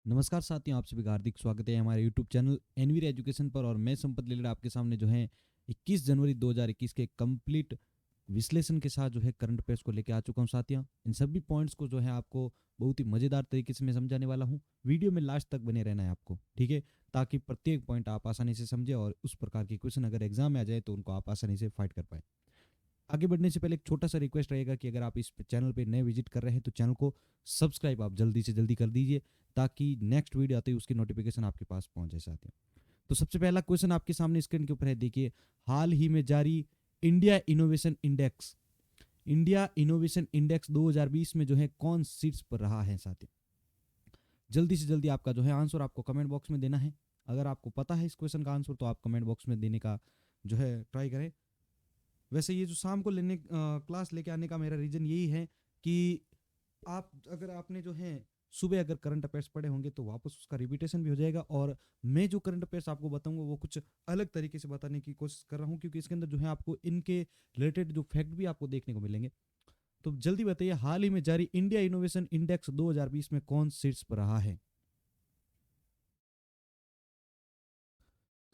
नमस्कार साथियों, आप सभी का हार्दिक स्वागत है हमारे यूट्यूब चैनल एनवीर एजुकेशन पर। और मैं संपत लीलड़ आपके सामने जो है 21 जनवरी 2021 के कंप्लीट विश्लेषण के साथ जो है करंट अफेयर्स को लेकर आ चुका हूं साथियों। इन सभी पॉइंट्स को जो है आपको बहुत ही मज़ेदार तरीके से मैं समझाने वाला हूं। वीडियो में लास्ट तक बने रहना है आपको, ठीक है, ताकि प्रत्येक पॉइंट आप आसानी से समझे और उस प्रकार की क्वेश्चन अगर एग्जाम में आ जाए तो उनको आप आसानी से फाइट कर पाए। आगे बढ़ने से पहले एक छोटा सा रिक्वेस्ट रहेगा कि अगर आप इस चैनल पे नए विजिट कर रहे हैं तो चैनल को सब्सक्राइब आप जल्दी से जल्दी कर दीजिए, ताकि नेक्स्ट वीडियो आते ही उसकी नोटिफिकेशन आपके पास पहुंच जाए साथियों। तो सबसे पहला क्वेश्चन आपके सामने स्क्रीन के ऊपर है, देखिए। हाल ही में जारी India innovation index India innovation index 2020 में जो है कौन सीट्स पर रहा है साथियों? जल्दी से जल्दी आपका जो है आंसर आपको कमेंट बॉक्स में देना है। अगर आपको पता है इस क्वेश्चन का आंसर तो आप कमेंट बॉक्स में देने का जो है ट्राई करें। वैसे ये जो शाम को क्लास लेके आने का मेरा रीज़न यही है कि आप अगर आपने जो है सुबह अगर करंट अफेयर्स पढ़े होंगे तो वापस उसका रिपीटेशन भी हो जाएगा। और मैं जो करंट अफेयर्स आपको बताऊंगा वो कुछ अलग तरीके से बताने की कोशिश कर रहा हूँ, क्योंकि इसके अंदर जो है आपको इनके रिलेटेड जो फैक्ट भी आपको देखने को मिलेंगे। तो जल्दी बताइए, हाल ही में जारी इंडिया इनोवेशन इंडेक्स 2020 में कौन शीर्ष पर रहा है?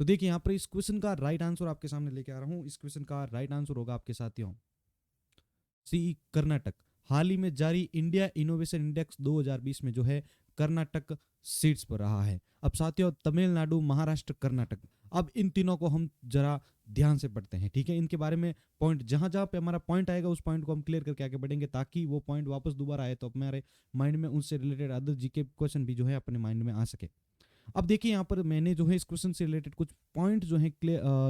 तो देखिए यहाँ पर इस क्वेश्चन का राइट आंसर आपके सामने लेके आ रहा हूँ। इस क्वेश्चन का राइट आंसर होगा आपके साथियों सी, कर्नाटक। हाल ही में जारी इंडिया इनोवेशन इंडेक्स 2020 में जो है कर्नाटक सीट्स पर रहा है। अब साथियों, तमिलनाडु, महाराष्ट्र, कर्नाटक, अब इन तीनों को हम जरा ध्यान से पढ़ते हैं, ठीक है। इनके बारे में पॉइंट जहां जहां पे हमारा पॉइंट आएगा उस पॉइंट को हम क्लियर करके आगे बढ़ेंगे, ताकि वो पॉइंट वापस दोबारा आए तो हमारे माइंड में उनसे रिलेटेड अदर जीके क्वेश्चन भी जो है अपने माइंड में आ सके। अब देखिए यहाँ पर मैंने जो है इस क्वेश्चन से रिलेटेड कुछ पॉइंट जो है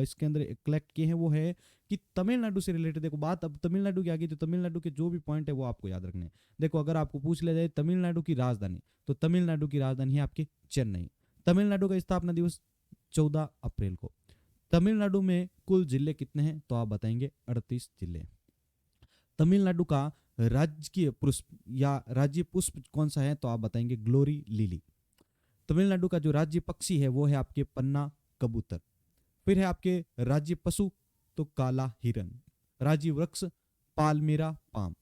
इसके अंदर कलेक्ट किए हैं। वो है कि तमिलनाडु से रिलेटेड, देखो बात अब तमिलनाडु की आ गई तो तमिलनाडु के जो भी पॉइंट है वो आपको याद रखने हैं। देखो, अगर आपको पूछ लिया जाए तमिलनाडु की राजधानी, तो तमिलनाडु की राजधानी है आपकी चेन्नई। तमिलनाडु का स्थापना दिवस 14 अप्रैल को। तमिलनाडु में कुल जिले कितने हैं तो आप बताएंगे 38 जिले। तमिलनाडु का राजकीय पुष्प या राज्य पुष्प कौन सा है तो आप बताएंगे ग्लोरी लिली। तमिलनाडु का जो राज्य पक्षी है वो है आपके पन्ना कबूतर। फिर है आपके राज्य पशु तो काला हिरन। राज्य वृक्ष पालमेरा पाम।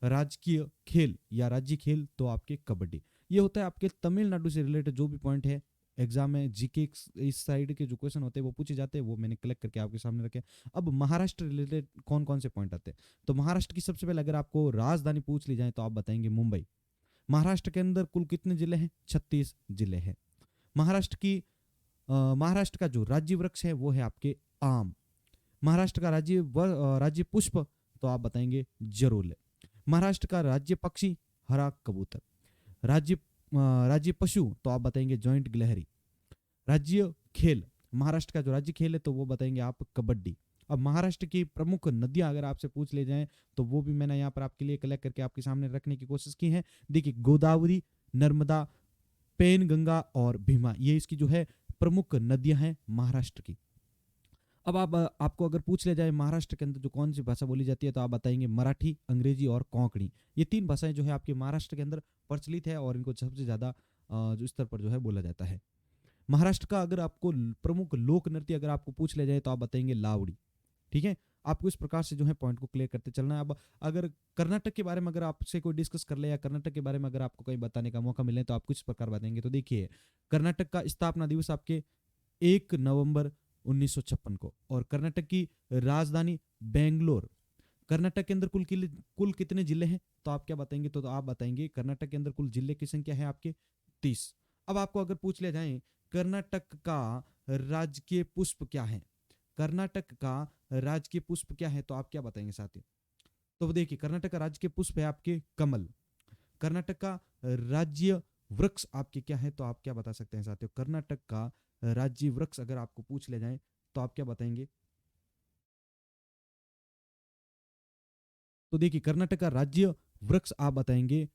राजकीय खेल या राज्य खेल तो आपके कबड्डी। ये होता है आपके तमिलनाडु से रिलेटेड जो भी पॉइंट है एग्जाम में जीके इस साइड के जो क्वेश्चन होते हैं वो पूछे जाते हैं, वो मैंने कलेक्ट करके आपके सामने रखे। अब महाराष्ट्र रिलेटेड कौन कौन से पॉइंट आते हैं, तो महाराष्ट्र की सबसे पहले अगर आपको राजधानी पूछ ली जाए तो आप बताएंगे मुंबई। महाराष्ट्र के अंदर कुल कितने जिले हैं? 36 जिले हैं। महाराष्ट्र की महाराष्ट्र का जो राज्य वृक्ष है वो है आपके आम। महाराष्ट्र का राज्य पुष्प तो आप बताएंगे जरूल। महाराष्ट्र का राज्य पक्षी हरा कबूतर। राज्य पशु तो आप बताएंगे जॉइंट गिलहरी। राज्य खेल, महाराष्ट्र का जो राज्य खेल है तो वो बताएंगे आप कबड्डी। अब महाराष्ट्र की प्रमुख नदियां अगर आपसे पूछ ले जाएं तो वो भी मैंने यहाँ पर आपके लिए कलेक्ट करके आपके सामने रखने की कोशिश की है। देखिए, गोदावरी, नर्मदा, पेन गंगा और भीमा, ये इसकी जो है प्रमुख नदियां हैं महाराष्ट्र की। अब आपको अगर पूछ लिया जाए महाराष्ट्र के अंदर जो कौन सी भाषा बोली जाती है तो आप बताएंगे मराठी, अंग्रेजी और कोंकणी। ये तीन भाषाएं जो है आपके महाराष्ट्र के अंदर प्रचलित है और इनको सबसे ज्यादा जो स्तर पर जो है बोला जाता है। महाराष्ट्र का अगर आपको प्रमुख लोक नृत्य अगर आपको पूछ लिया जाए तो आप बताएंगे लावड़ी, ठीक है। आपको इस प्रकार से जो है पॉइंट को क्लियर करते चलना है। अब अगर कर्नाटक के बारे में अगर आपसे कोई डिस्कस कर ले या कर्नाटक के बारे में अगर आपको कहीं बताने का मौका मिले तो आप कुछ प्रकार बताएंगे। तो देखिए, कर्नाटक का स्थापना दिवस आपके 1 नवंबर 1956 को, और कर्नाटक की राजधानी बेंगलोर। कर्नाटक के अंदर कुल कितने जिले हैं तो आप क्या बताएंगे? तो आप बताएंगे कर्नाटक के अंदर कुल जिले की संख्या है आपके 30। अब आपको अगर पूछ लिया जाए कर्नाटक का राजकीय पुष्प क्या है, कर्नाटक का राजकीय पुष्प क्या है तो आप क्या बताएंगे साथियों? तो देखिए, कर्नाटक का राज्य के पुष्प है आपके कमल। कर्नाटक का राज्य वृक्ष आपके क्या है तो आप क्या बता सकते हैं साथियों? कर्नाटक का राज्य वृक्ष अगर आपको पूछ ले जाए तो आप क्या बताएंगे? तो देखिए, कर्नाटक का राज्य वृक्ष आप बताएंगे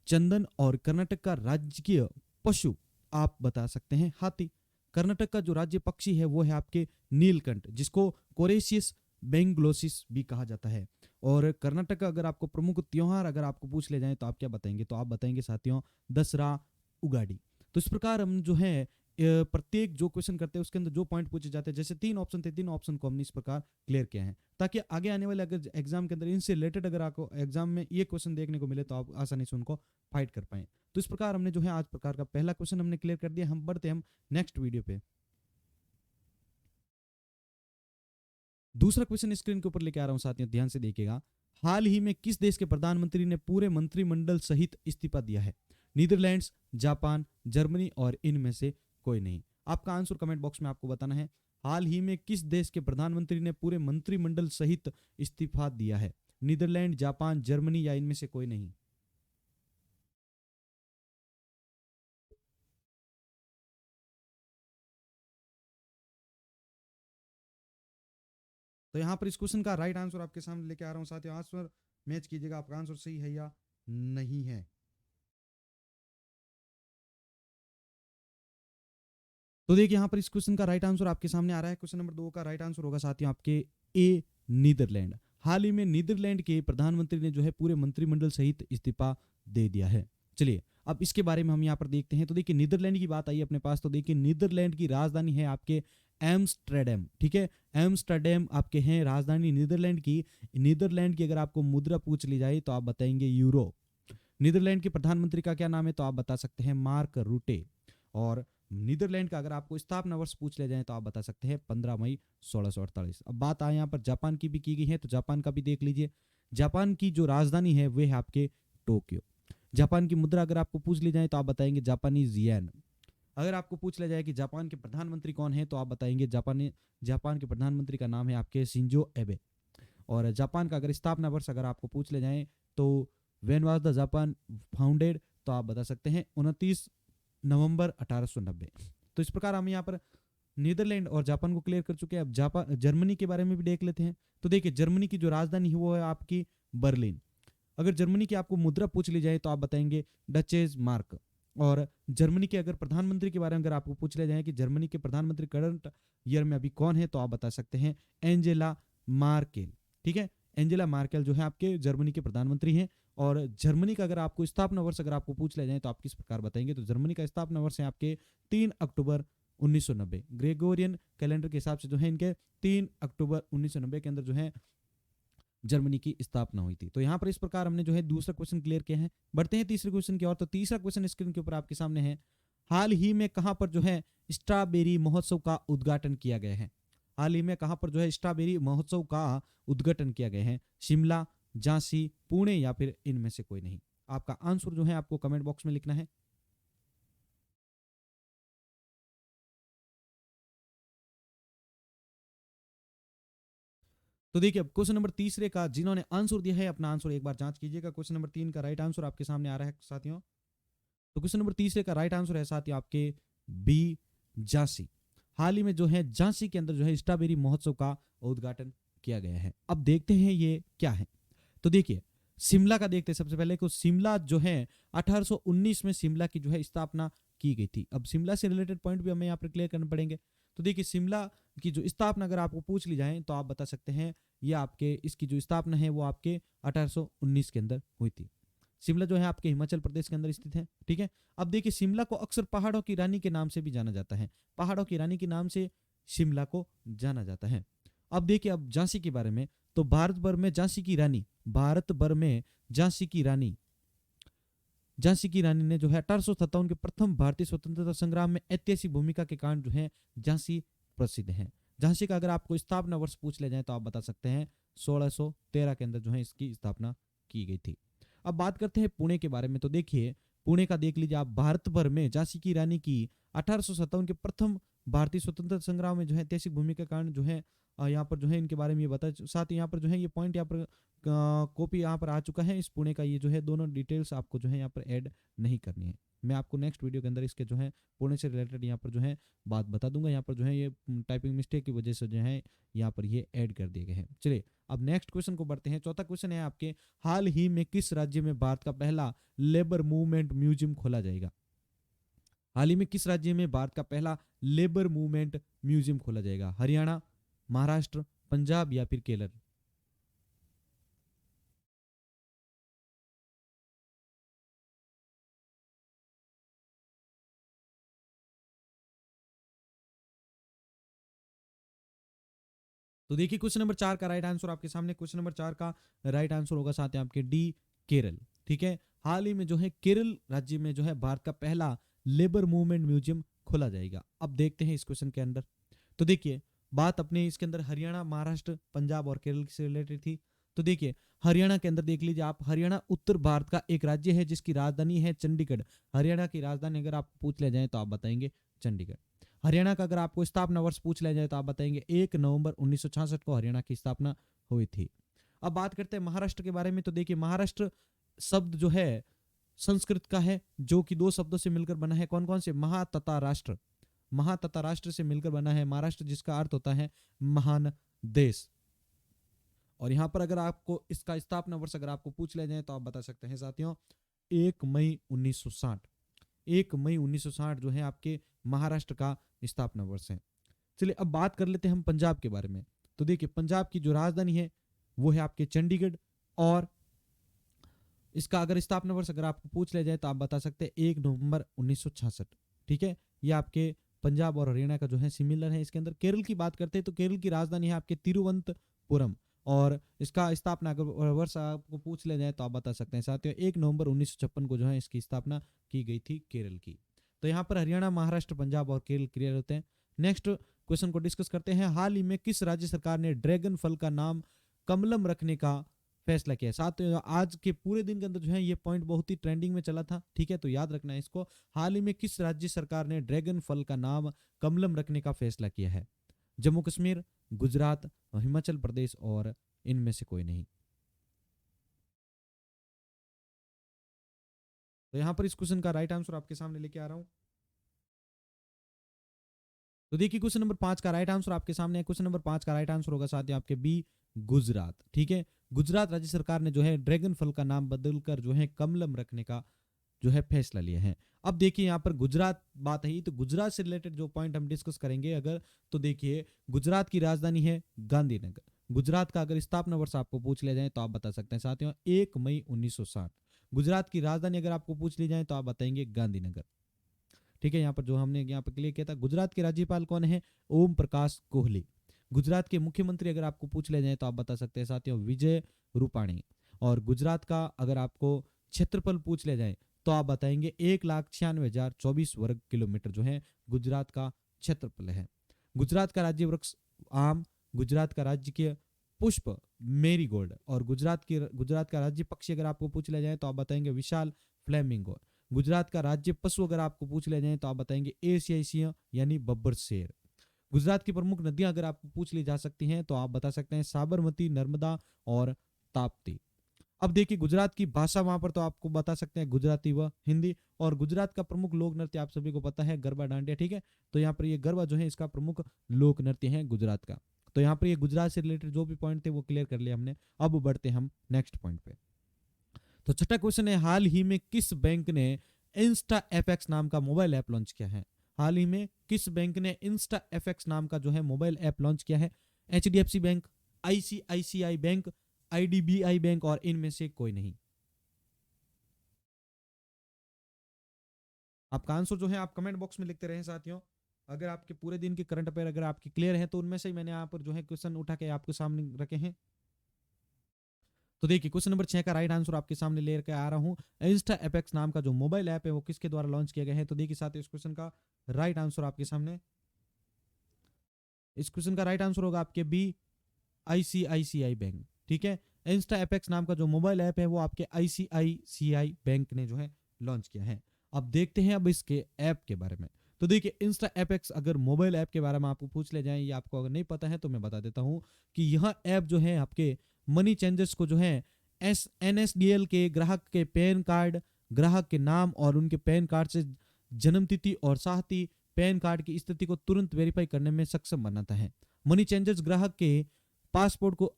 चंदन, और कर्नाटक का राजकीय पशु आप बता सकते हैं हाथी। कर्नाटक का जो राज्य पक्षी है वो है आपके नीलकंठ, जिसको कोरेशियस बेंगलोसिस भी कहा जाता है। और कर्नाटक का अगर आपको प्रमुख त्योहार अगर आपको पूछ ले जाए तो आप क्या बताएंगे? तो आप बताएंगे साथियों दसरा, उगाड़ी। तो इस प्रकार हम जो है प्रत्येक जो क्वेश्चन करते हैं उसके अंदर जो पॉइंट पूछे जाते हैं, जैसे 3 ऑप्शन थे, 3 ऑप्शन को हमने इस प्रकार क्लियर किया है, ताकि आगे आने वाले अगर एग्जाम के अंदर इनसे रिलेटेड अगर आपको एग्जाम में ये क्वेश्चन देखने को मिले तो आप आसानी से उनको फाइट कर पाए। तो इस प्रकार हमने जो है आज प्रकार का पहला क्वेश्चन हमने क्लियर कर दिया। हम बढ़ते हम नेक्स्ट वीडियो पे। दूसरा क्वेश्चन स्क्रीन के ऊपर लेके आ रहा हूं साथियों, ध्यान से देखिएगा। हाल ही में किस देश के प्रधानमंत्री ने पूरे मंत्रिमंडल सहित इस्तीफा दिया है? नीदरलैंड्स, जापान, जर्मनी और इनमें से कोई नहीं। आपका आंसर कमेंट बॉक्स में आपको बताना है। हाल ही में किस देश के प्रधानमंत्री ने पूरे मंत्रिमंडल सहित इस्तीफा दिया है? नीदरलैंड, जापान, जर्मनी या इनमें से कोई नहीं। तो यहाँ पर इस क्वेश्चन का राइट आंसर आपके सामने लेके आ रहा हूँ साथियों। आंसर मैच कीजिएगा, आपका आंसर सही है या नहीं है। तो देखिए यहाँ पर इस क्वेश्चन का राइट आंसर आपके सामने आ रहा है। क्वेश्चन नंबर 2 का राइट आंसर होगा साथियों आपके ए, नीदरलैंड। हाल ही में नीदरलैंड के प्रधानमंत्री ने जो है पूरे मंत्रिमंडल सहित इस्तीफा दे दिया है। चलिए अब इसके बारे में हम यहाँ पर देखते हैं। तो देखिए नीदरलैंड की बात आई अपने पास, तो देखिए नीदरलैंड की राजधानी है आपके एम्स्टर्डम। ठीक है, एम्स्टर्डम आपके हैं राजधानी नीदरलैंड की। नीदरलैंड की अगर आपको मुद्रा पूछ ली जाए तो आप बताएंगे यूरो। नीदरलैंड के प्रधानमंत्री का क्या नाम है? तो आप बता सकते हैं मार्क रूटे। और नीदरलैंड का अगर आपको स्थापना वर्ष पूछ लिया जाए तो आप बता सकते हैं 15 मई 1648। अब बात आए यहाँ पर जापान की भी की गई है, तो जापान का भी देख लीजिए। जापान की जो राजधानी है वह है आपके टोक्यो। जापान की मुद्रा अगर आपको पूछ ली जाए तो आप बताएंगे जापानीज येन। अगर आपको पूछ लिया जाए कि जापान के प्रधानमंत्री कौन है तो आप बताएंगे जापान के प्रधानमंत्री का नाम है आपके शिंजो एबे। और जापान का अगर स्थापना वर्ष अगर आपको पूछ ले जाए तो when was the Japan founded, तो आप बता सकते हैं 29 नवंबर 1890। तो इस प्रकार हम यहाँ पर नीदरलैंड और जापान को क्लियर कर चुके हैं। अब जापान जर्मनी के बारे में भी देख लेते हैं। तो देखिए जर्मनी की जो राजधानी है वो है आपकी बर्लिन। अगर जर्मनी की आपको मुद्रा पूछ ली जाए तो आप बताएंगे डचेज मार्क। और जर्मनी के अगर प्रधानमंत्री के बारे में अगर आपको पूछ लिया जाए कि जर्मनी के प्रधानमंत्री करंट ईयर में अभी कौन है, तो आप बता सकते हैं एंजेला मार्केल। ठीक है, एंजेला मार्केल जो है आपके जर्मनी के प्रधानमंत्री हैं। और जर्मनी का अगर आपको स्थापना वर्ष अगर आपको पूछ लिया जाए तो आप किस प्रकार बताएंगे? तो जर्मनी का स्थापना वर्ष है आपके 3 अक्टूबर 1990। ग्रेगोरियन कैलेंडर के हिसाब से जो है इनके 3 अक्टूबर 1990 के अंदर जो है जर्मनी की स्थापना हुई थी। तो यहाँ पर इस प्रकार हमने जो है दूसरा क्वेश्चन क्लियर किया है। बढ़ते हैं तीसरे क्वेश्चन की ओर। तो तीसरा क्वेश्चन स्क्रीन के ऊपर आपके सामने है। हाल ही में कहां पर जो है स्ट्रॉबेरी महोत्सव का उद्घाटन किया गया है? हाल ही में कहां पर जो है स्ट्रॉबेरी महोत्सव का उद्घाटन किया गया है? शिमला, झांसी, पुणे या फिर इनमें से कोई नहीं। आपका आंसर जो है आपको कमेंट बॉक्स में लिखना है। तो देखिए अब क्वेश्चन नंबर तीसरे का जिन्होंने आंसर दिया है अपना आंसर एक बार जांच कीजिएगा। क्वेश्चन नंबर 3 का राइट आंसर आपके सामने आ रहा है साथियों। तो क्वेश्चन नंबर तीसरे का राइट आंसर है साथियों आपके बी, झांसी। हाल ही में जो है झांसी के अंदर जो है स्ट्रॉबेरी महोत्सव का उद्घाटन किया गया है। अब देखते हैं ये क्या है। तो देखिए शिमला का देखते हैं सबसे पहले को। शिमला जो है 1819 में शिमला की जो है स्थापना की गई थी। अब शिमला से रिलेटेड पॉइंट भी हमें यहाँ पर क्लियर करने पड़ेंगे। तो देखिए शिमला की जो स्थापना अगर आपको पूछ ली जाए तो आप बता सकते हैं ये आपके इसकी जो स्थापना है वो आपके 1819 के अंदर हुई थी। शिमला जो है आपके हिमाचल प्रदेश के अंदर स्थित है। ठीक है, अब देखिए शिमला को अक्सर पहाड़ों की रानी के नाम से भी जाना जाता है। पहाड़ों की रानी के नाम से शिमला को जाना जाता है। अब देखिए अब झांसी के बारे में। तो भारत भर में झांसी की रानी, भारत भर में झांसी की रानी, झांसी की रानी ने जो है 1857 के प्रथम भारतीय स्वतंत्रता संग्राम में ऐतिहासिक भूमिका के कारण जो है झांसी प्रसिद्ध है। झांसी का अगर आपको स्थापना वर्ष पूछ लिया जाए तो आप बता सकते हैं 1613 के अंदर जो है इसकी स्थापना की गई थी। अब बात करते हैं पुणे के बारे में। तो देखिए पुणे का देख लीजिए आप। भारत भर में झांसी की रानी की 1857 के प्रथम भारतीय स्वतंत्रता संग्राम में जो है ऐतिहासिक भूमिका के कारण जो है यहाँ पर जो है इनके बारे में ये बता। साथ ही यहाँ पर जो है ये पॉइंट यहाँ पर कॉपी यहाँ पर आ चुका है। इस पुणे का ये जो है दोनों डिटेल्स आपको जो है यहाँ पर ऐड नहीं करनी है। मैं आपको नेक्स्ट वीडियो के अंदर इसके जो है पुणे से रिलेटेड यहाँ पर जो है बात बता दूंगा। यहाँ पर जो है ये टाइपिंग मिस्टेक की वजह से जो है यहाँ पर ये ऐड कर दिए गए हैं। चलिए अब नेक्स्ट क्वेश्चन को बढ़ते हैं। चौथा क्वेश्चन है आपके, हाल ही में किस राज्य में भारत का पहला लेबर मूवमेंट म्यूजियम खोला जाएगा? हाल ही में किस राज्य में भारत का पहला लेबर मूवमेंट म्यूजियम खोला जाएगा? हरियाणा, महाराष्ट्र, पंजाब या फिर केरल? तो देखिए क्वेश्चन नंबर 4 का राइट आंसर आपके सामने। क्वेश्चन नंबर 4 का राइट आंसर होगा साथ ही आपके डी, केरल। ठीक है, हाल ही में जो है केरल राज्य में जो है भारत का पहला लेबर मूवमेंट म्यूजियम खोला जाएगा। अब देखते हैं इस क्वेश्चन के अंदर। तो देखिए बात अपने इसके अंदर हरियाणा, महाराष्ट्र, पंजाब और केरल से रिलेटेड थी। तो देखिए हरियाणा के अंदर देख लीजिए आप, हरियाणा उत्तर भारत का एक राज्य है जिसकी राजधानी है चंडीगढ़। हरियाणा की राजधानी अगर आप पूछ ले जाए तो आप बताएंगे चंडीगढ़। हरियाणा का अगर आपको स्थापना वर्ष पूछ लिया जाए तो आप बताएंगे 1 नवंबर 1966 को हरियाणा की स्थापना हुई थी। अब बात करते हैं महाराष्ट्र के बारे में। तो देखिए महाराष्ट्र शब्द जो है संस्कृत का है, जो कि दो शब्दों से मिलकर बना है। कौन कौन से? महा तथा राष्ट्र। महा तथा राष्ट्र से मिलकर बना है महाराष्ट्र, जिसका अर्थ होता है महान देश। और यहां पर अगर आपको इसका स्थापना वर्ष अगर आपको पूछ लिया जाए तो आप बता सकते हैं साथियों 1 मई 1960। 1 मई 1960 जो है आपके महाराष्ट्र का स्थापना वर्ष है। चलिए अब बात कर लेते हैं हम पंजाब के बारे में। तो देखिए पंजाब की जो राजधानी है वो है आपके चंडीगढ़, और इसका अगर स्थापना वर्ष अगर आपको पूछ लिया जाए तो आप बता सकते हैं 1 नवंबर 1966। ठीक है, ये आपके पंजाब और हरियाणा का जो है सिमिलर है। इसके अंदर केरल की बात करते हैं तो केरल की राजधानी है आपके तिरुवनंतपुरम, और इसका स्थापना अगर वर्ष आपको पूछ लिया जाए तो आप बता सकते हैं साथियों 1 नवंबर 1956 को जो है इसकी स्थापना की गई थी केरल की। तो यहाँ पर हरियाणा, महाराष्ट्र, पंजाब और केरल क्लियर होते हैं। नेक्स्ट क्वेश्चन को डिस्कस करते हैं। हाल ही में किस राज्य सरकार ने ड्रैगन फल का नाम कमलम रखने का फैसला किया? साथियों आज के पूरे दिन के अंदर जो है ये पॉइंट बहुत ही ट्रेंडिंग में चला था। ठीक है, तो याद रखना है इसको। हाल ही में किस राज्य सरकार ने ड्रैगन फल का नाम कमलम रखने का फैसला किया है? जम्मू कश्मीर, गुजरात, हिमाचल प्रदेश और इनमें से कोई नहीं। तो यहां पर इस क्वेश्चन का राइट आंसर आपके सामने लेके आ रहा हूं। तो देखिए क्वेश्चन नंबर 5 का राइट आंसर आपके सामने है। क्वेश्चन नंबर 5 का राइट आंसर होगा साथियों आपके बी, गुजरात। ठीक है, गुजरात राज्य सरकार ने जो है ड्रैगन फल का नाम बदलकर जो है कमलम रखने का जो है फैसला लिया है। अब देखिए यहाँ पर गुजरात बात है, तो गुजरात से रिलेटेड जो पॉइंट हम डिस्कस करेंगे अगर, तो देखिए गुजरात की राजधानी है गांधीनगर। गुजरात का अगर स्थापना वर्ष आपको पूछ लिया जाए तो आप बता सकते हैं साथियों 1 मई 1960। गुजरात की राजधानी अगर आपको पूछ ली जाए तो आप बताएंगे गांधीनगर। ठीक है, यहाँ पर जो हमने यहाँ पर क्लियर किया था, गुजरात के राज्यपाल कौन है? ओम प्रकाश कोहली। गुजरात के मुख्यमंत्री अगर आपको पूछ लिया जाए तो आप बता सकते हैं साथियों विजय रूपाणी। और गुजरात का अगर आपको क्षेत्रफल पूछ लिया जाए तो आप बताएंगे 1,96,024 वर्ग किलोमीटर जो है गुजरात का क्षेत्रफल है। गुजरात का राज्य वृक्ष आम, गुजरात का राज्य पुष्प मेरीगोल्ड, और गुजरात का राज्य पक्षी अगर आपको पूछ लिया जाए तो आप बताएंगे विशाल फ्लेमिंगो। गुजरात का राज्य पशु अगर आपको पूछ लिया जाए तो आप बताएंगे एशियाई सिंह यानी बब्बर शेर। गुजरात की प्रमुख नदियां अगर आपको पूछ ली जा सकती हैं तो आप बता सकते हैं साबरमती, नर्मदा और ताप्ती। अब देखिए गुजरात की भाषा वहां पर तो आपको बता सकते हैं गुजराती व हिंदी, और गुजरात का प्रमुख लोक नृत्य आप सभी को पता है गरबा डांडिया। ठीक है, तो यहाँ पर ये गरबा जो है इसका प्रमुख लोक नृत्य है गुजरात का। तो यहाँ पर ये गुजरात से रिलेटेड जो भी पॉइंट थे वो क्लियर कर लिया हमने। अब बढ़ते हम नेक्स्ट पॉइंट पे। तो छठा क्वेश्चन है, हाल ही में किस बैंक ने इंस्टा एफएक्स नाम का मोबाइल ऐप लॉन्च किया है? हाल ही में किस बैंक ने इंस्टा एफएक्स नाम का जो है मोबाइल ऐप लॉन्च किया है? HDFC bank, ICICI bank, IDBI bank और इनमें से कोई नहीं। आपका आंसर जो है आप कमेंट बॉक्स में लिखते रहे साथियों। अगर आपके पूरे दिन के करंट अफेयर अगर आपके क्लियर हैं तो उनमें से ही मैंने यहाँ पर जो है क्वेश्चन उठा के आपके सामने रखे हैं। तो देखिए क्वेश्चन नंबर 6 का राइट आंसर आपके सामने लेकर आ रहा हूं। इंस्टा एपेक्स नाम का जो मोबाइल ऐप है वो किसके द्वारा लॉन्च किया गया है? तो देखिए साथ इस क्वेश्चन का राइट आंसर आपके सामने, इस क्वेश्चन का राइट आंसर होगा आपके बी, आईसीआईसीआई बैंक। ठीक है, इंस्टा एपेक्स नाम का जो मोबाइल ऐप है वो आपके आईसीआईसीआई बैंक ने जो है लॉन्च किया है। अब देखते हैं अब इसके ऐप के बारे में। तो देखिए इंस्टा एपेक्स अगर मोबाइल ऐप के बारे में आपको पूछ ले जाए या आपको अगर नहीं पता है तो मैं बता देता हूं कि यह ऐप जो है आपके मनी चेंजर्स को जो है एनएसडीएल के ग्राहक के पैन कार्ड, ग्राहक के नाम और उनके पैन कार्ड से जन्मतिथि और साथ ही पैन कार्ड की स्थिति को तुरंत वेरीफाई करने में सक्षम बनाता है। मनी चेंजर्स ग्राहक के पासपोर्ट को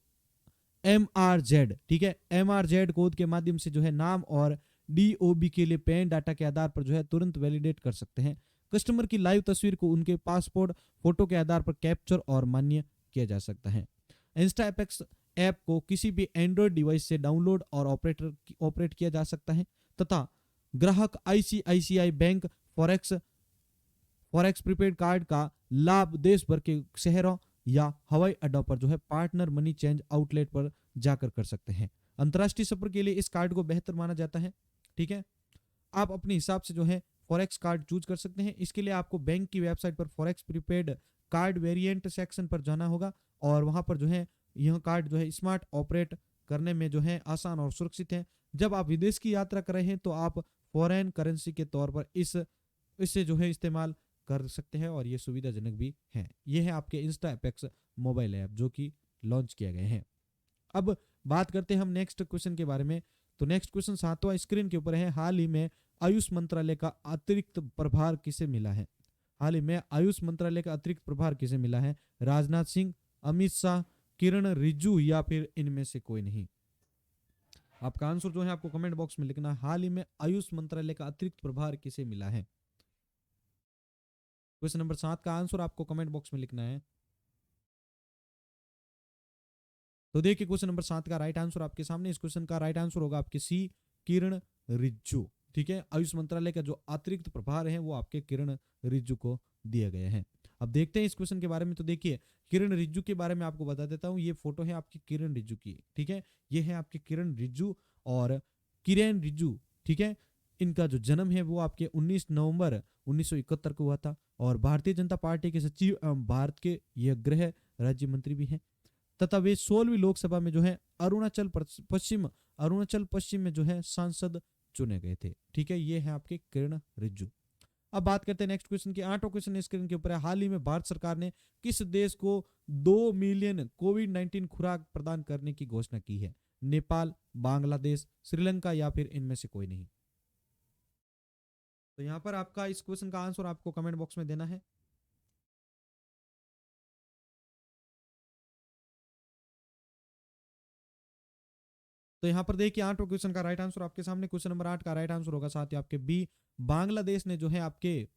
MRZ, ठीक है, MRZ कोड के माध्यम से जो है नाम और DOB के लिए पैन डाटा के आधार पर जो है तुरंत वैलिडेट कर सकते हैं। कस्टमर की लाइव तस्वीर को उनके पासपोर्ट फोटो के आधार पर कैप्चर और मान्य किया जा सकता है। इंस्टा एपेक्स ऐप को किसी भी एंड्रॉयड डिवाइस से डाउनलोड और ऑपरेट किया जा सकता है तथा ग्राहक ICICI bank forex prepaid card का लाभ देश भर के शहरों या हवाई अड्डों पर जो है पार्टनर मनी चेंज आउटलेट पर जाकर कर सकते हैं। अंतर्राष्ट्रीय सफर के लिए इस कार्ड को बेहतर माना जाता है। ठीक है। आप अपने हिसाब से जो है फॉरेक्स कार्ड चूज कर सकते हैं। इसके लिए आपको बैंक की वेबसाइट पर forex prepaid card variant section पर जाना होगा और वहां पर जो है यह कार्ड जो है स्मार्ट ऑपरेट करने में जो है आसान और सुरक्षित है। जब आप विदेश की यात्रा कर रहे हैं तो आप फॉरेन करेंसी के तौर पर इससे जो है इस्तेमाल कर सकते हैं और ये सुविधाजनक भी है। ये है आपके इंस्टा एपेक्स मोबाइल ऐप जो कि लॉन्च किया गए हैं। अब बात करते हैं हम नेक्स्ट क्वेश्चन के बारे में। तो नेक्स्ट क्वेश्चन 7वां स्क्रीन के ऊपर है। हाल ही में आयुष मंत्रालय का अतिरिक्त प्रभार किसे मिला है? हाल ही में आयुष मंत्रालय का अतिरिक्त प्रभार किसे मिला है? राजनाथ सिंह, अमित शाह, किरण रिजिजू या फिर इनमें से कोई नहीं? आपका आंसर जो है आपको कमेंट बॉक्स में लिखना है। हाल ही में आयुष मंत्रालय का अतिरिक्त प्रभार किसे मिला है? क्वेश्चन नंबर 7 का आंसर आपको कमेंट बॉक्स में लिखना है। तो देखिए क्वेश्चन नंबर 7 का राइट आंसर आपके सामने। इस क्वेश्चन का राइट आंसर होगा आपके सी, किरण रिजिजू। ठीक है, आयुष मंत्रालय का जो अतिरिक्त प्रभार है वो आपके किरण रिजिजू को दिए गए हैं। अब देखते हैं इस क्वेश्चन के बारे में। तो देखिए किरण रिजिजू के बारे में आपको बता देता हूँ। ये फोटो है आपकी किरण रिजिजू की। ठीक है, ये है आपके किरण रिजिजू और किरेन रिजिजू। ठीक है, इनका जो जन्म है वो आपके 19 नवंबर 1971 को हुआ था और भारतीय जनता पार्टी के सचिव एवं भारत के यह गृह राज्य मंत्री भी हैं तथा वे 16वीं लोकसभा में जो है अरुणाचल पश्चिम में जो है सांसद चुने गए थे। ठीक है, ये है आपके किरण रिजिजू। अब बात करते हैं नेक्स्ट क्वेश्चन की। 8वां क्वेश्चन स्क्रीन के ऊपर है। हाल ही में भारत सरकार ने किस देश को 2 मिलियन कोविड-19 खुराक प्रदान करने की घोषणा की है? नेपाल, बांग्लादेश, श्रीलंका या फिर इनमें से कोई नहीं? तो यहां पर आपका इस क्वेश्चन का आंसर आपको कमेंट बॉक्स में देना है। तो यहाँ पर देखिए 8वां क्वेश्चन का राइट आंसर आपके सामने। क्वेश्चन नंबर 8 का राइट आंसर होगा साथ ही आपके बी, बांग्लादेश ने जो है आपके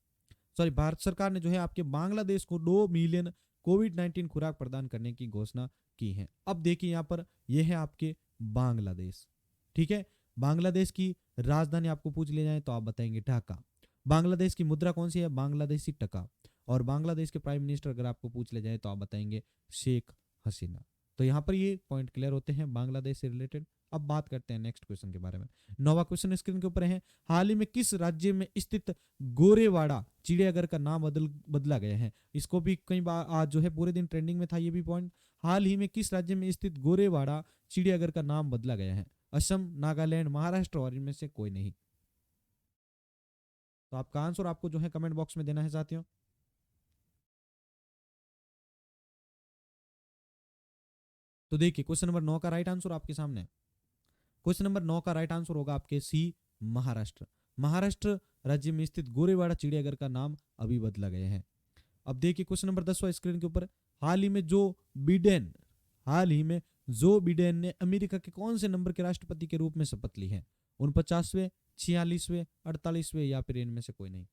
भारत सरकार ने जो है आपके बांग्लादेश को 2 मिलियन कोविड-19 खुराक प्रदान करने की घोषणा की है। अब देखिए यहाँ पर यह है आपके बांग्लादेश। ठीक है, बांग्लादेश की राजधानी आपको पूछ लिया जाए तो आप बताएंगे ढाका। बांग्लादेश की मुद्रा कौन सी है? बांग्लादेशी टका। और बांग्लादेश के प्राइम मिनिस्टर अगर आपको पूछ लिया जाए तो आप बताएंगे शेख हसीना। तो यहाँ पर ये पॉइंट क्लियर होते हैं बांग्लादेश से रिलेटेड। अब बात करते हैं नेक्स्ट क्वेश्चन के बारे में। 9वां क्वेश्चन स्क्रीन के ऊपर है। हाल ही में किस राज्य में स्थित गोरेवाड़ा चिड़ियाघर का नाम बदला गया है? इसको भी कई बार आज जो है पूरे दिन ट्रेंडिंग में था ये भी पॉइंट। हाल ही में किस राज्य में स्थित गोरेवाड़ा चिड़ियाघर का नाम बदला गया है? असम, नागालैंड, महाराष्ट्र और इनमें से कोई नहीं? तो आपका आंसर आपको जो है कमेंट बॉक्स में देना है साथियों। तो देखिए क्वेश्चन नंबर 9 का राइट आंसर आपके सामने। क्वेश्चन नंबर 9 का राइट आंसर होगा आपके सी, महाराष्ट्र। महाराष्ट्र राज्य में स्थित गोरेवाड़ा चिड़ियाघर का नाम अभी बदला गया है। अब देखिए क्वेश्चन नंबर 10वां स्क्रीन के ऊपर। हाल ही में बिडेन हाल ही में जो बिडेन ने अमेरिका के कौन से नंबर के राष्ट्रपति के रूप में शपथ ली है? 49वें, 46वें, 48वें या फिर इनमें से कोई नहीं?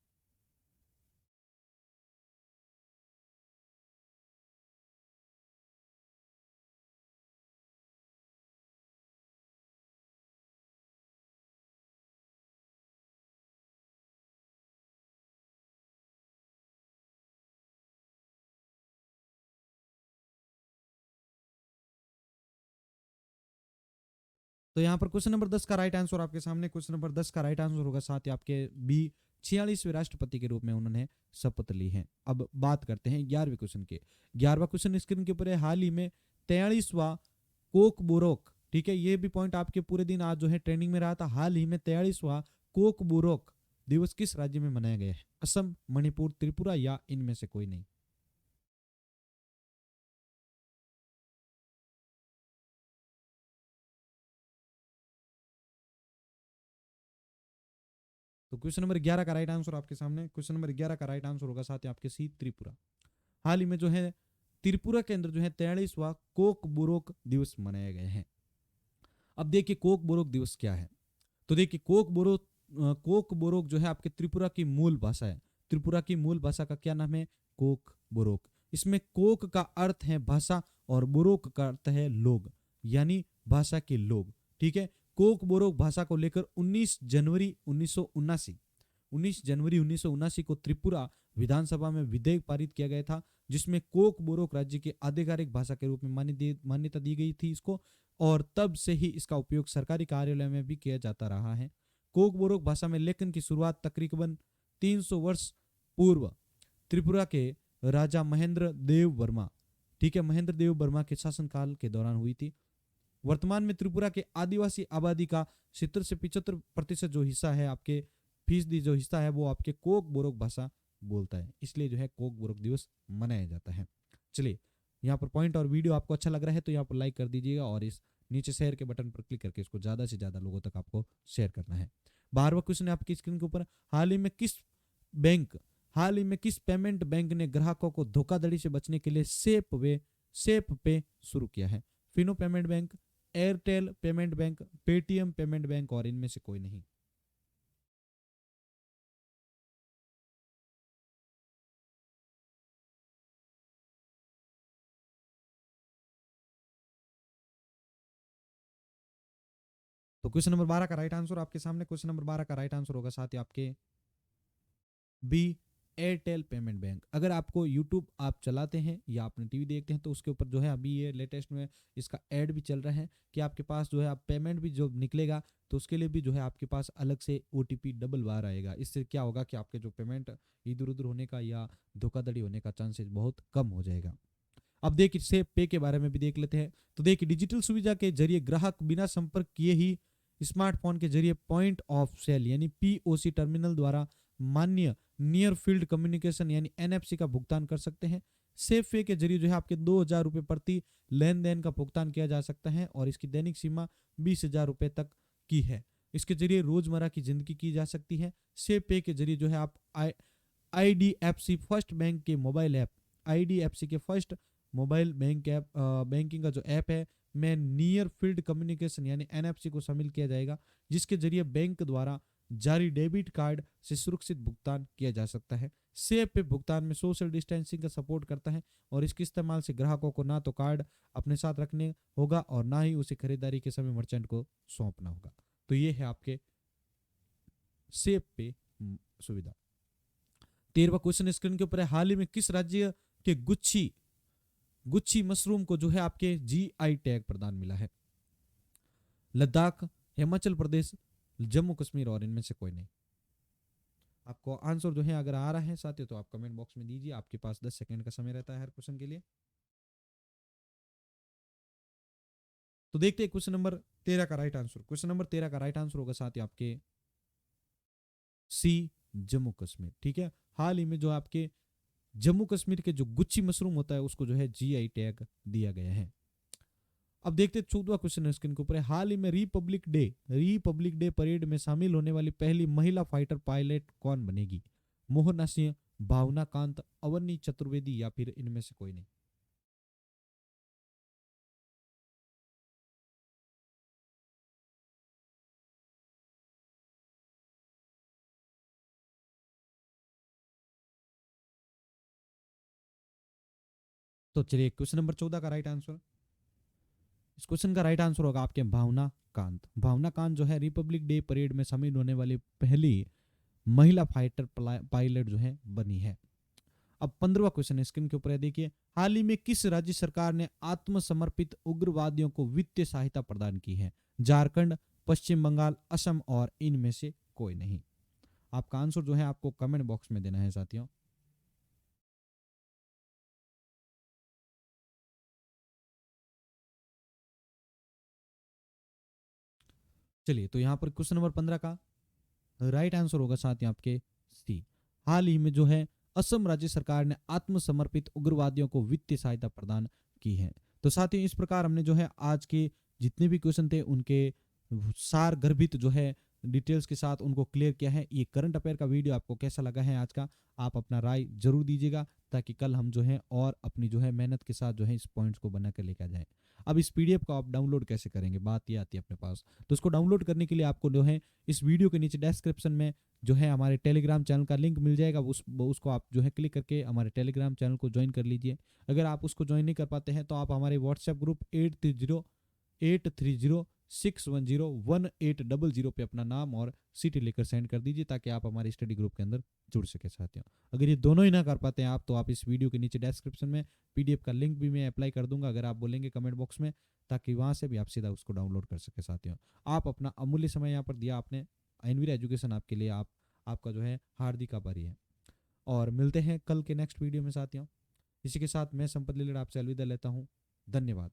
तो यहाँ पर क्वेश्चन नंबर 10 का राइट आंसर आपके सामने। क्वेश्चन नंबर 10 का राइट आंसर होगा साथ ही आपके बी, 46वें राष्ट्रपति के रूप में उन्होंने शपथ ली है। अब बात करते हैं 11वें क्वेश्चन के। 11वां क्वेश्चन स्क्रीन के ऊपर है। हाल ही में 43वां कोक बोरोक, ठीक है, ये भी पॉइंट आपके पूरे दिन आज जो है ट्रेंडिंग में रहा था। हाल ही में 43वां कोक बोरोक दिवस किस राज्य में मनाया गया है? असम, मणिपुर, त्रिपुरा या इनमें से कोई नहीं? तो क्वेश्चन नंबर 11 का राइट आंसर आपके सामने। क्वेश्चन नंबर 11 का राइट आंसर होगा साथ ही आपके सी, त्रिपुरा। हाल ही में जो है त्रिपुरा के अंदर जो है 43वां कोक बोरोक दिवस मनाया गया है। अब देखिए कोक बोरोक दिवस क्या है। तो देखिए कोक बोरोक जो है आपके त्रिपुरा की मूल भाषा है। त्रिपुरा की मूल भाषा का क्या नाम है? कोक बोरोक। इसमें कोक का अर्थ है भाषा और बोरोक का अर्थ है लोग, यानी भाषा के लोग। ठीक है, कोक बोरोक भाषा को लेकर 19 जनवरी 1979 को त्रिपुरा विधानसभा में विधेयक पारित किया गया था जिसमें कोक बोरोक राज्य की आधिकारिक भाषा के रूप में मान्यता दी गई थी इसको। और तब से ही इसका उपयोग सरकारी कार्यालय में भी किया जाता रहा है। कोकबोरोक भाषा में लेखन की शुरुआत तकरीबन 300 वर्ष पूर्व त्रिपुरा के राजा महेंद्र देव वर्मा, ठीक है, महेंद्र देव वर्मा के शासनकाल के दौरान हुई थी। वर्तमान में त्रिपुरा के आदिवासी आबादी का 70 से 75% जो हिस्सा है, आपके फीसदी जो हिस्सा है, वो आपके कोकबोरोक भाषा बोलता है, इसलिए जो है कोकबोरोक दिवस मनाया जाता है। चलिए, यहाँ पर पॉइंट और वीडियो आपको अच्छा लग रहा है तो यहाँ पर लाइक कर दीजिएगा और इस नीचे शेयर के बटन पर क्लिक करके इसको ज्यादा से ज्यादा लोगों तक आपको शेयर करना है। 12वां क्वेश्चन है आपकी स्क्रीन के ऊपर, हाल ही में किस पेमेंट बैंक ने ग्राहकों को धोखाधड़ी से बचने के लिए सेफ पे शुरू किया है? Fino payment bank, Airtel payment bank, Paytm payment bank और इनमें से कोई नहीं। तो क्वेश्चन नंबर 12 का राइट आंसर आपके सामने, क्वेश्चन नंबर 12 का राइट आंसर होगा साथ ही आपके बी, एयरटेल पेमेंट बैंक। अगर आपको यूट्यूब आप चलाते हैं या आपने टीवी देखते हैं तो उसके ऊपर जो है अभी ये लेटेस्ट में इसका ऐड भी चल रहा है कि आपके पास जो है आप पेमेंट भी जो निकलेगा तो उसके लिए भी जो है आपके पास अलग से OTP डबल बार आएगा। इससे क्या होगा कि आपके जो पेमेंट इधर उधर होने का या धोखाधड़ी होने का चांसेस बहुत कम हो जाएगा। अब देखिए सेफ पे के बारे में भी देख लेते हैं। तो देखिए डिजिटल सुविधा के जरिए ग्राहक बिना संपर्क किए ही स्मार्टफोन के जरिए पॉइंट ऑफ सेल यानी POC टर्मिनल द्वारा मान्य नियर फील्ड कम्युनिकेशन यानी NFC का भुगतान कर सकते हैं। सेफ पे के जरिए जो है आपके 2000 रुपये प्रति लेन देन का भुगतान किया जा सकता है और इसकी दैनिक सीमा 20,000 रुपये तक की है। इसके जरिए रोजमर्रा की जिंदगी की जा सकती है। सेफ पे के जरिए जो है आप IDFC फर्स्ट बैंक के मोबाइल ऐप, IDFC के first mobile bank app banking का जो ऐप है में नियर फील्ड कम्युनिकेशन यानी NFC को शामिल किया जाएगा, जिसके जरिए बैंक द्वारा जारी डेबिट कार्ड से सुरक्षित भुगतान किया जा सकता है। सेफ पे भुगतान में सोशल डिस्टेंसिंग का सपोर्ट करता है और इसके इस्तेमाल से ग्राहकों को ना तो कार्ड अपने साथ रखने होगा और ना ही उसे खरीदारी के समय मर्चेंट को सौंपना होगा। तो ये है आपके सेफ पे सुविधा। 13वां क्वेश्चन स्क्रीन के ऊपर है, हाल ही में किस राज्य के गुच्छी मशरूम को जो है आपके GI टैग प्रदान मिला है? लद्दाख, हिमाचल प्रदेश, जम्मू कश्मीर और इनमें से कोई नहीं। आपको आंसर जो है अगर आ रहा है साथियों तो आप कमेंट बॉक्स में दीजिए, आपके पास 10 सेकंड का समय रहता है हर क्वेश्चन के लिए। तो देखते हैं क्वेश्चन नंबर 13 का राइट आंसर। क्वेश्चन नंबर 13 का राइट आंसर होगा साथ ही आपके सी, जम्मू कश्मीर। ठीक है, हाल ही में जो आपके जम्मू कश्मीर के जो गुच्छी मशरूम होता है उसको जो है GI टैग दिया गया है। अब देखते हैं 14वां क्वेश्चन स्क्रीन के ऊपर है, हाल ही में रिपब्लिक डे परेड में शामिल होने वाली पहली महिला फाइटर पायलट कौन बनेगी? मोहना सिंह, भावना कांत, अवनी चतुर्वेदी या फिर इनमें से कोई नहीं। तो चलिए क्वेश्चन नंबर 14 का राइट आंसर, इस क्वेश्चन का राइट आंसर होगा आपके भावना कांत। भावना कांत जो है रिपब्लिक डे परेड में शामिल होने वाली पहली महिला फाइटर पायलट जो है बनी है। अब 15वां क्वेश्चन स्क्रीन के ऊपर है, देखिए हाल ही में किस राज्य सरकार ने आत्मसमर्पित उग्रवादियों को वित्तीय सहायता प्रदान की है? झारखंड, पश्चिम बंगाल, असम और इनमें से कोई नहीं। आपका आंसर जो है आपको कमेंट बॉक्स में देना है साथियों। चलिए तो यहाँ पर क्वेश्चन नंबर 15 का राइट आंसर होगा साथ ही आपके सी। हाल ही में जो है असम राज्य सरकार ने आत्मसमर्पित उग्रवादियों को वित्तीय सहायता प्रदान की है। तो साथ ही इस प्रकार हमने जो है आज के जितने भी क्वेश्चन थे उनके सार गर्भित जो है डिटेल्स के साथ उनको क्लियर किया है। ये करंट अफेयर का वीडियो आपको कैसा लगा है आज का, आप अपना राय जरूर दीजिएगा ताकि कल हम जो है और अपनी जो है मेहनत के साथ जो है इस पॉइंट्स को बना कर लेकर जाएं। अब इस PDF को आप डाउनलोड कैसे करेंगे, बात ये आती है अपने पास। तो उसको डाउनलोड करने के लिए आपको जो है इस वीडियो के नीचे डिस्क्रिप्शन में जो है हमारे टेलीग्राम चैनल का लिंक मिल जाएगा, उसको आप जो है क्लिक करके हमारे टेलीग्राम चैनल को ज्वाइन कर लीजिए। अगर आप उसको ज्वाइन नहीं कर पाते हैं तो आप हमारे व्हाट्सएप ग्रुप 8306101800 पे अपना नाम और सिटी लेकर सेंड कर दीजिए ताकि आप हमारे स्टडी ग्रुप के अंदर जुड़ सके साथियों। अगर ये दोनों ही ना कर पाते हैं आप तो आप इस वीडियो के नीचे डिस्क्रिप्शन में PDF का लिंक भी मैं अप्लाई कर दूंगा अगर आप बोलेंगे कमेंट बॉक्स में, ताकि वहां से भी आप सीधा उसको डाउनलोड कर सके साथियों। आप अपना अमूल्य समय यहाँ पर दिया आपने, एनवीर एजुकेशन आपके लिए आपका जो है हार्दिक आभारी है। और मिलते हैं कल के नेक्स्ट वीडियो में साथियों। इसी के साथ मैं संपत लीलड़ आपसे अलविदा लेता हूँ। धन्यवाद।